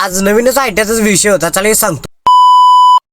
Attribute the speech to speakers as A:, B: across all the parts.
A: आज नवीनच आयट्याचाच विषय होता, चला हे सांगतो.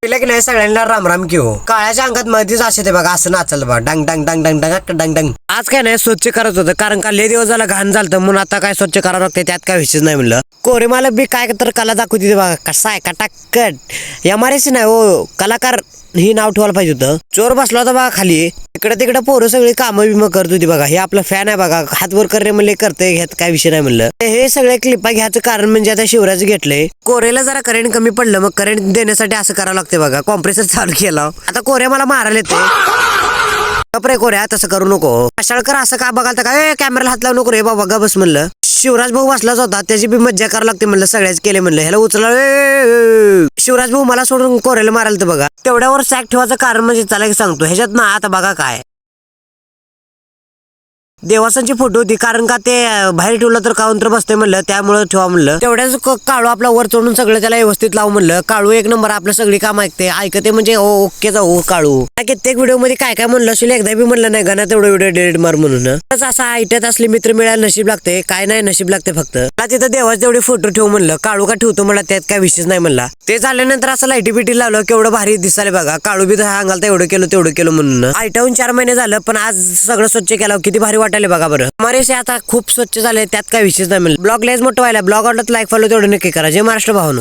A: पहिला की नाही सगळ्यांना रामराम की हो. काळ्याच्या अंगात मध्येच असे ते बघा असं नाचल बा डंग डंग डंग डंग डंग डंग डंग. आज काय नाही स्वच्छ करत होतं, कारण का लय दिवस झाला घाण झालं म्हणून आता काय स्वच्छ करावं लागते, त्यात काय विषय नाही म्हणलं. कोरे मला बी काय तर कला दाखवते बघा, कसा आहे कटाकट. एमआरएसी नाही हो, कलाकार ही नाव ठेवायला पाहिजे होतं. चोर बसला होता बघा खाली, इकडे तिकडे पोरं सगळी कामं बिमं करत होती बघा. हे आपला फॅन आहे बघा, हात वर करणे म्हणले करते, ह्यात काय विषय नाही म्हणलं. हे सगळे क्लिपा घ्यायचं कारण म्हणजे आता शिवराज घेतलंय. कोरेला जरा करंट कमी पडलं, मग करंट देण्यासाठी असं करावं लागते बघा. कॉम्प्रेसर चालू केला, आता कोऱ्या मला मारायला येते. कपरे कोऱ्या तसं करू नको. कशाळकर असं का बघाल काय, कॅमेराला हात लावू नको रे बाबा, गा बस म्हणलं. शिवराज भाऊ बसलाच होता, त्याची बी मज्जा करावं लागते म्हणलं, सगळ्याच केले म्हणलं. ह्याला उचला. शिवराज भाऊ मला सोडून कोरेला मारायला तर बघा. तेवढ्यावर सॅक ठेवायचं कारण म्हणजे चला की सांगतो, ह्याच्यात ना आता बघा काय देवासांची फोटो होती, कारण का ते बाहेर ठेवलं तर काउंटर बसते म्हणलं, त्यामुळे ठेवा म्हणलं. तेवढ्याच काळू आपला वर चढून सगळं त्याला व्यवस्थित लावू म्हणलं. काळू एक नंबर आपलं सगळी काम ऐकते म्हणजे ओके जाऊ काळू. कित्येक व्हिडिओ मध्ये काय काय म्हणलं असेल, एकदा बी म्हणलं नाही गाणं तेवढं व्हिडिओ डिलीट मार म्हणून. असं आयट्यात असले मित्र मिळायला नशीब लागते, काय नाही नशीब लागते फक्त. तिथं देवाचे तेवढे फोटो ठेवू म्हणलं. काळू का ठेवतो मला, त्यात काय विषयच नाही म्हणला. ते झाल्यानंतर असं लाईटी बिटी लावलं, केवढं भारी दिसायला बघा. काळू बी सांगाल तर एवढं केलं तेवढं केलं म्हणून. आयट्याहून 4 महिने झालं, पण आज सगळं स्वच्छ केलं, किती भारी वाटायला बघा बरं. मारेसे आता खूप स्वच्छ झाले, त्यात काय विषयच नाही म्हणलं. ब्लॉग लयच मोठं व्हायला. ब्लॉग आवडत लाईक फॉलो तेवढं नक्की करा. जय महाराष्ट्र भावानो.